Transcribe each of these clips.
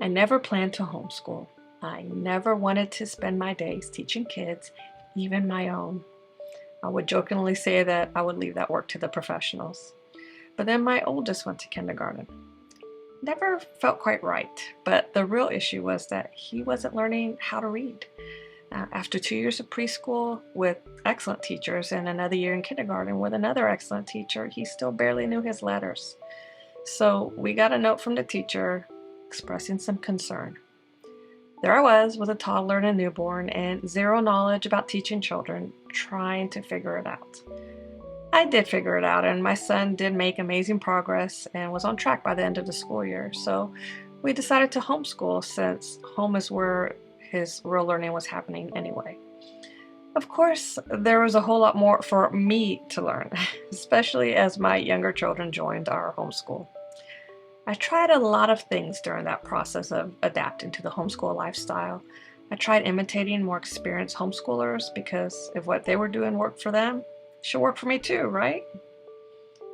I never planned to homeschool. I never wanted to spend my days teaching kids, even my own. I would jokingly say that I would leave that work to the professionals. But then my oldest went to kindergarten. Never felt quite right, but the real issue was that he wasn't learning how to read. After 2 years of preschool with excellent teachers and another year in kindergarten with another excellent teacher, he still barely knew his letters. So we got a note from the teacher expressing some concern. There I was with a toddler and a newborn and zero knowledge about teaching children, trying to figure it out. I did figure it out, and my son did make amazing progress and was on track by the end of the school year. So we decided to homeschool since home is where his real learning was happening anyway. Of course, there was a whole lot more for me to learn, especially as my younger children joined our homeschool. I tried a lot of things during that process of adapting to the homeschool lifestyle. I tried imitating more experienced homeschoolers because if what they were doing worked for them, it should work for me too, right?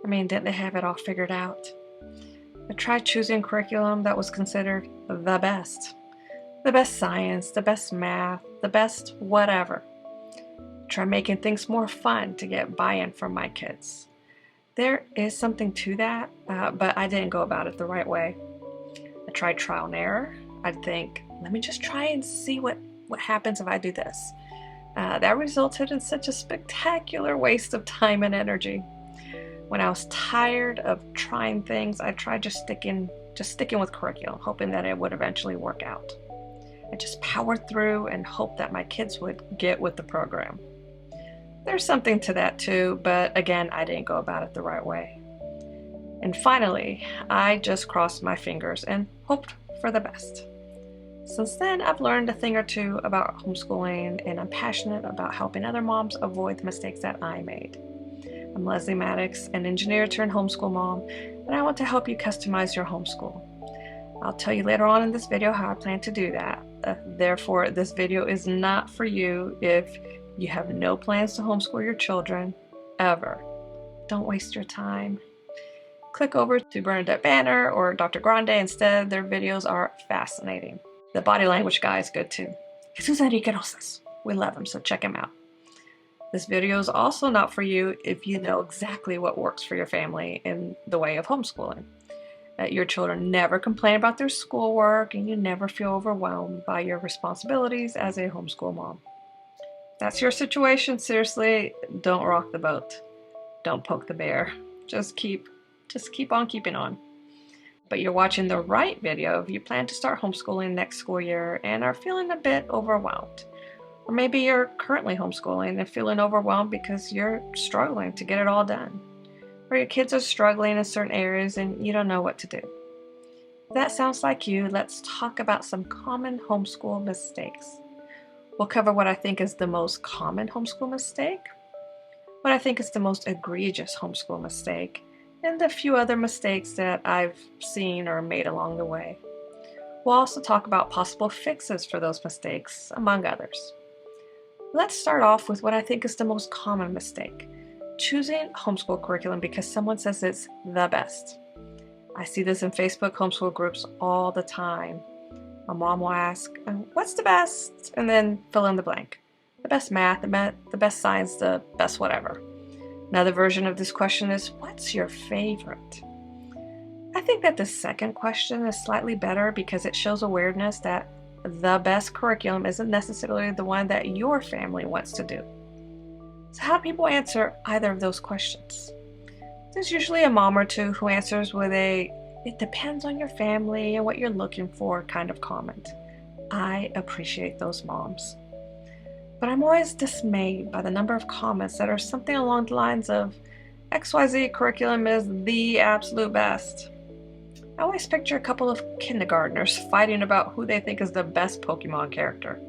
I mean, didn't they have it all figured out? I tried choosing curriculum that was considered the best. The best science, the best math, the best whatever. Try making things more fun to get buy-in from my kids. There is something to that, but I didn't go about it the right way. I tried trial and error. I'd think, let me just try and see what happens if I do this. That resulted in such a spectacular waste of time and energy. When I was tired of trying things, I tried just sticking with curriculum, hoping that it would eventually work out. I just powered through and hoped that my kids would get with the program. There's something to that too, but again, I didn't go about it the right way. And finally, I just crossed my fingers and hoped for the best. Since then, I've learned a thing or two about homeschooling, and I'm passionate about helping other moms avoid the mistakes that I made. I'm Leslie Maddox, an engineer turned homeschool mom, and I want to help you customize your homeschool. I'll tell you later on in this video how I plan to do that. Therefore, this video is not for you if you have no plans to homeschool your children, ever. Don't waste your time. Click over to Bernadette Banner or Dr. Grande instead. Their videos are fascinating. The body language guy is good too. Jesus Enrique Rosas. We love him, so check him out. This video is also not for you if you know exactly what works for your family in the way of homeschooling. Your children never complain about their schoolwork and you never feel overwhelmed by your responsibilities as a homeschool mom. If that's your situation, seriously, don't rock the boat. Don't poke the bear. Just keep on keeping on. But you're watching the right video if you plan to start homeschooling next school year and are feeling a bit overwhelmed. Or maybe you're currently homeschooling and feeling overwhelmed because you're struggling to get it all done. Or your kids are struggling in certain areas and you don't know what to do. If that sounds like you, let's talk about some common homeschool mistakes. We'll cover what I think is the most common homeschool mistake, what I think is the most egregious homeschool mistake, and a few other mistakes that I've seen or made along the way. We'll also talk about possible fixes for those mistakes, among others. Let's start off with what I think is the most common mistake: choosing homeschool curriculum because someone says it's the best. I see this in Facebook homeschool groups all the time. A mom will ask, what's the best? And then fill in the blank. The best math, the best science, the best whatever. Another version of this question is, what's your favorite? I think that the second question is slightly better because it shows awareness that the best curriculum isn't necessarily the one that your family wants to do. So how do people answer either of those questions? There's usually a mom or two who answers with a, it depends on your family and what you're looking for kind of comment. I appreciate those moms. But I'm always dismayed by the number of comments that are something along the lines of, XYZ curriculum is the absolute best. I always picture a couple of kindergartners fighting about who they think is the best Pokemon character.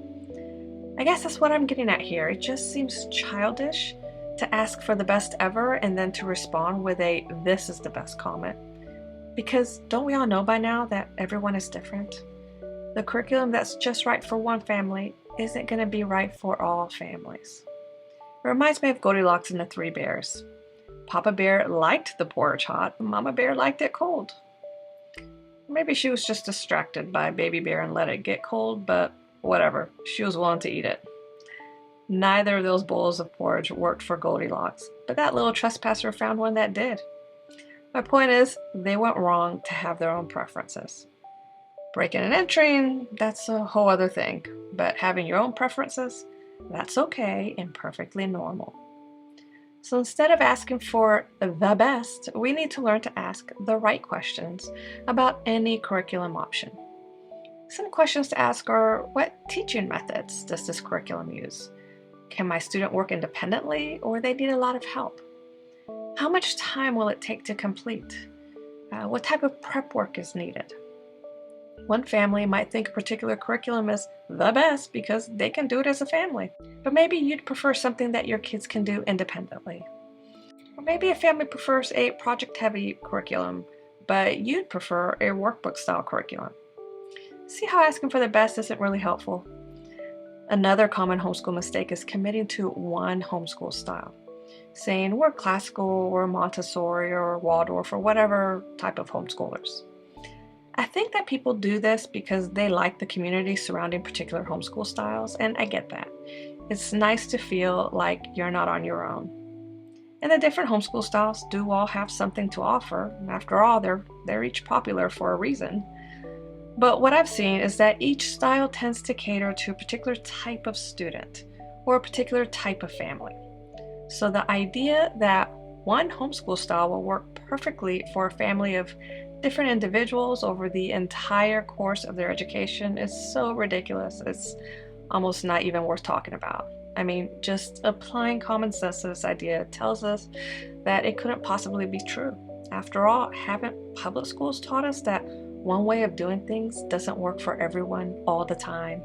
I guess that's what I'm getting at here. It just seems childish to ask for the best ever and then to respond with a this is the best comment. Because don't we all know by now that everyone is different? The curriculum that's just right for one family isn't going to be right for all families. It reminds me of Goldilocks and the Three Bears. Papa Bear liked the porridge hot, Mama Bear liked it cold. Maybe she was just distracted by Baby Bear and let it get cold, but whatever, she was willing to eat it. Neither of those bowls of porridge worked for Goldilocks, but that little trespasser found one that did. My point is, they weren't wrong to have their own preferences. Breaking and entering, that's a whole other thing, but having your own preferences, that's okay and perfectly normal. So instead of asking for the best, we need to learn to ask the right questions about any curriculum option. Some questions to ask are, what teaching methods does this curriculum use? Can my student work independently, or they need a lot of help? How much time will it take to complete? What type of prep work is needed? One family might think a particular curriculum is the best because they can do it as a family, but maybe you'd prefer something that your kids can do independently. Or maybe a family prefers a project-heavy curriculum, but you'd prefer a workbook-style curriculum. See how asking for the best isn't really helpful? Another common homeschool mistake is committing to one homeschool style, saying we're classical or Montessori or Waldorf or whatever type of homeschoolers. I think that people do this because they like the community surrounding particular homeschool styles, and I get that. It's nice to feel like you're not on your own. And the different homeschool styles do all have something to offer. After all, they're each popular for a reason. But what I've seen is that each style tends to cater to a particular type of student or a particular type of family. So the idea that one homeschool style will work perfectly for a family of different individuals over the entire course of their education is so ridiculous. It's almost not even worth talking about. I mean, just applying common sense to this idea tells us that it couldn't possibly be true. After all, haven't public schools taught us that one way of doing things doesn't work for everyone all the time?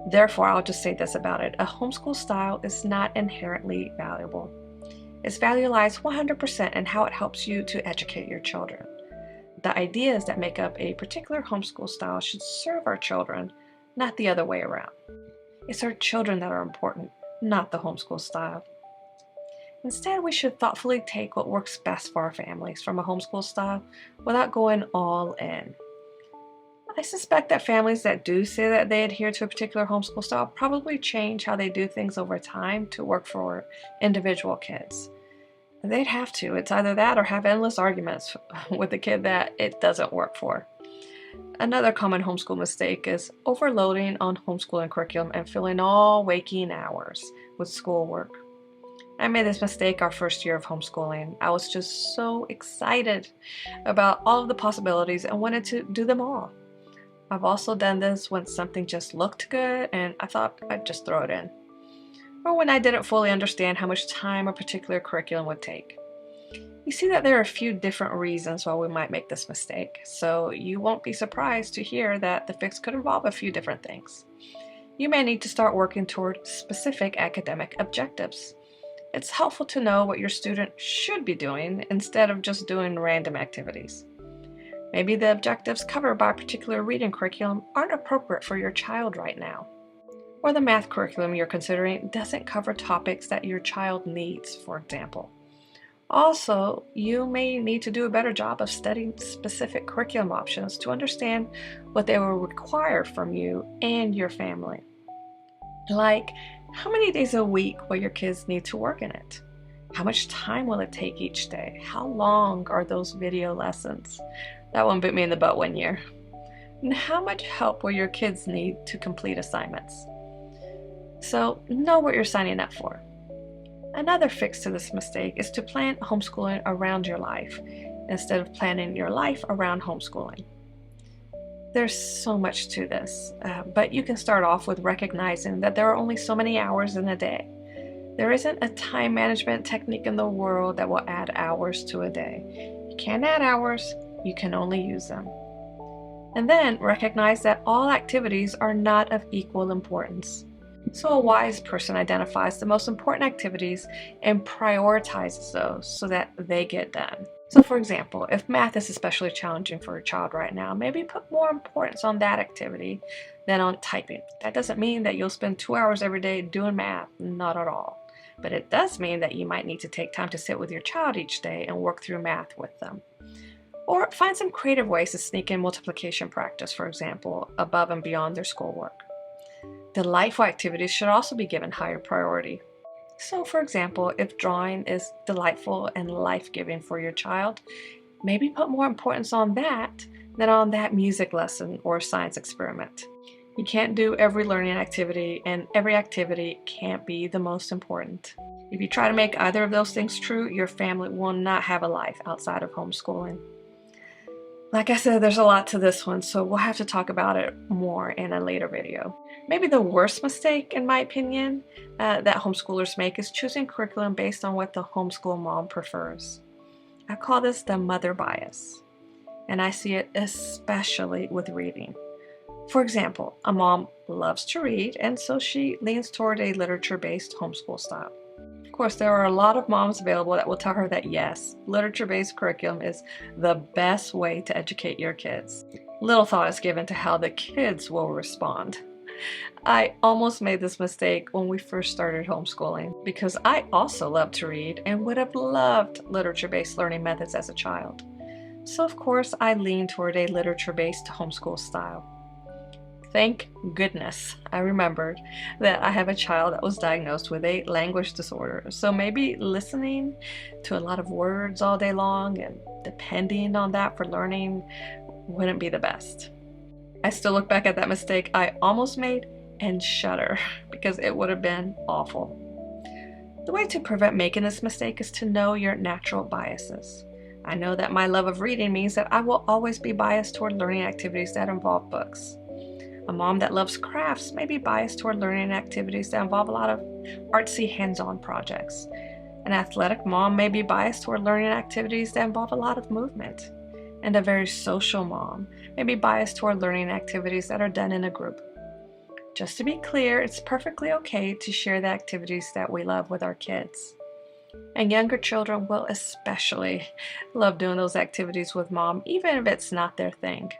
Therefore, I'll just say this about it. A homeschool style is not inherently valuable. Its value lies 100% in how it helps you to educate your children. The ideas that make up a particular homeschool style should serve our children, not the other way around. It's our children that are important, not the homeschool style. Instead, we should thoughtfully take what works best for our families from a homeschool style without going all in. I suspect that families that do say that they adhere to a particular homeschool style probably change how they do things over time to work for individual kids. They'd have to. It's either that or have endless arguments with the kid that it doesn't work for. Another common homeschool mistake is overloading on homeschooling curriculum and filling all waking hours with schoolwork. I made this mistake our first year of homeschooling. I was just so excited about all of the possibilities and wanted to do them all. I've also done this when something just looked good and I thought I'd just throw it in, or when I didn't fully understand how much time a particular curriculum would take. You see that there are a few different reasons why we might make this mistake, so you won't be surprised to hear that the fix could involve a few different things. You may need to start working toward specific academic objectives. It's helpful to know what your student should be doing instead of just doing random activities. Maybe the objectives covered by a particular reading curriculum aren't appropriate for your child right now. Or the math curriculum you're considering doesn't cover topics that your child needs, for example. Also, you may need to do a better job of studying specific curriculum options to understand what they will require from you and your family. Like, how many days a week will your kids need to work in it? How much time will it take each day? How long are those video lessons? That one bit me in the butt one year. And how much help will your kids need to complete assignments? So, know what you're signing up for. Another fix to this mistake is to plan homeschooling around your life instead of planning your life around homeschooling. There's so much to this, but you can start off with recognizing that there are only so many hours in a day. There isn't a time management technique in the world that will add hours to a day. You can't add hours, you can only use them. And then recognize that all activities are not of equal importance. So a wise person identifies the most important activities and prioritizes those so that they get done. So for example, if math is especially challenging for a child right now, maybe put more importance on that activity than on typing. That doesn't mean that you'll spend 2 hours every day doing math, not at all. But it does mean that you might need to take time to sit with your child each day and work through math with them. Or find some creative ways to sneak in multiplication practice, for example, above and beyond their schoolwork. Delightful activities should also be given higher priority. So, for example, if drawing is delightful and life-giving for your child, maybe put more importance on that than on that music lesson or science experiment. You can't do every learning activity, and every activity can't be the most important. If you try to make either of those things true, your family will not have a life outside of homeschooling. Like I said, there's a lot to this one, so we'll have to talk about it more in a later video. Maybe the worst mistake, in my opinion, that homeschoolers make is choosing curriculum based on what the homeschool mom prefers. I call this the mother bias, and I see it especially with reading. For example, a mom loves to read, and so she leans toward a literature-based homeschool style. Of course, there are a lot of moms available that will tell her that yes, literature-based curriculum is the best way to educate your kids. Little thought is given to how the kids will respond. I almost made this mistake when we first started homeschooling because I also love to read and would have loved literature-based learning methods as a child. So of course, I leaned toward a literature-based homeschool style. Thank goodness I remembered that I have a child that was diagnosed with a language disorder. So maybe listening to a lot of words all day long and depending on that for learning wouldn't be the best. I still look back at that mistake I almost made and shudder because it would have been awful. The way to prevent making this mistake is to know your natural biases. I know that my love of reading means that I will always be biased toward learning activities that involve books. A mom that loves crafts may be biased toward learning activities that involve a lot of artsy hands-on projects. An athletic mom may be biased toward learning activities that involve a lot of movement. And a very social mom may be biased toward learning activities that are done in a group. Just to be clear, it's perfectly okay to share the activities that we love with our kids. And younger children will especially love doing those activities with mom, even if it's not their thing.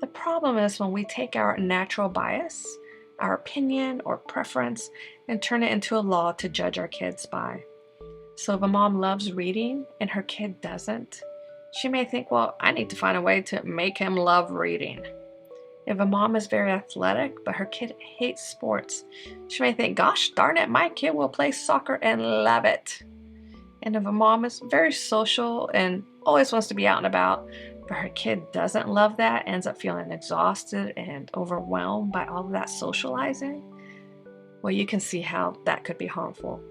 The problem is when we take our natural bias, our opinion or preference, and turn it into a law to judge our kids by. So if a mom loves reading and her kid doesn't, she may think, well, I need to find a way to make him love reading. If a mom is very athletic, but her kid hates sports, she may think, gosh darn it, my kid will play soccer and love it. And if a mom is very social and always wants to be out and about, but her kid doesn't love that, ends up feeling exhausted and overwhelmed by all of that socializing, well, you can see how that could be harmful.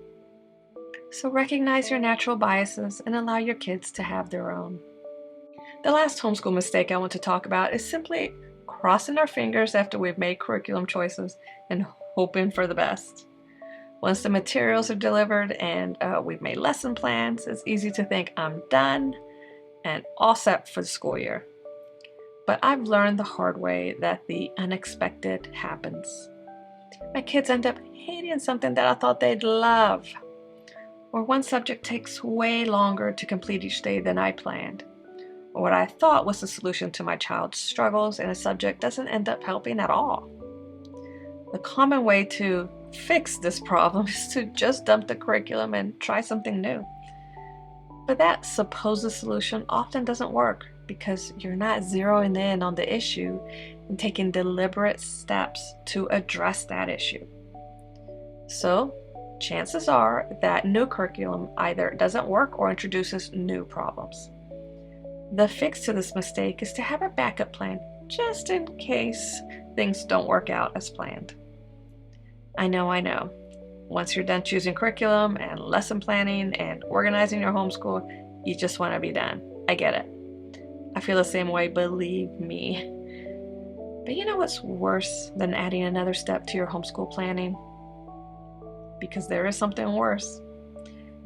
So recognize your natural biases and allow your kids to have their own. The last homeschool mistake I want to talk about is simply crossing our fingers after we've made curriculum choices and hoping for the best. Once the materials are delivered and we've made lesson plans, it's easy to think I'm done and all set for the school year. But I've learned the hard way that the unexpected happens. My kids end up hating something that I thought they'd love. Or one subject takes way longer to complete each day than I planned. Or what I thought was the solution to my child's struggles in a subject doesn't end up helping at all. The common way to fix this problem is to just dump the curriculum and try something new. But that supposed solution often doesn't work because you're not zeroing in on the issue and taking deliberate steps to address that issue. So, chances are that new curriculum either doesn't work or introduces new problems. The fix to this mistake is to have a backup plan just in case things don't work out as planned. I know. Once you're done choosing curriculum and lesson planning and organizing your homeschool, you just want to be done. I get it. I feel the same way, believe me. But you know what's worse than adding another step to your homeschool planning? Because there is something worse.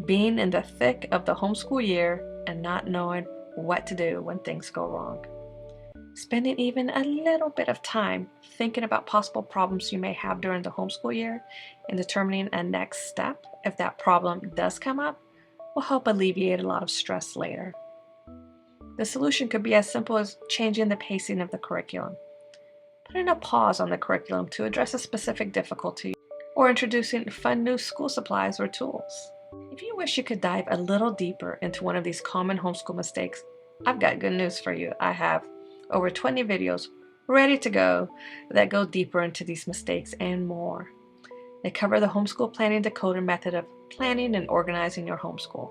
Being in the thick of the homeschool year and not knowing what to do when things go wrong. Spending even a little bit of time thinking about possible problems you may have during the homeschool year and determining a next step if that problem does come up will help alleviate a lot of stress later. The solution could be as simple as changing the pacing of the curriculum, putting a pause on the curriculum to address a specific difficulty, or introducing fun new school supplies or tools. If you wish you could dive a little deeper into one of these common homeschool mistakes, I've got good news for you. I have over 20 videos ready to go that go deeper into these mistakes and more. They cover the homeschool planning decoded method of planning and organizing your homeschool.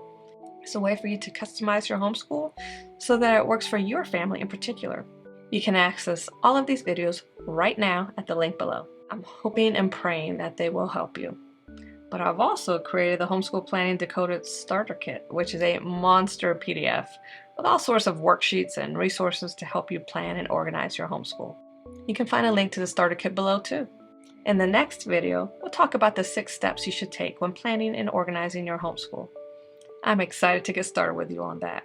It's a way for you to customize your homeschool so that it works for your family in particular. You can access all of these videos right now at the link below. I'm hoping and praying that they will help you. But I've also created the Homeschool Planning Decoded Starter Kit, which is a monster PDF with all sorts of worksheets and resources to help you plan and organize your homeschool. You can find a link to the starter kit below too. In the next video, we'll talk about the 6 steps you should take when planning and organizing your homeschool. I'm excited to get started with you on that.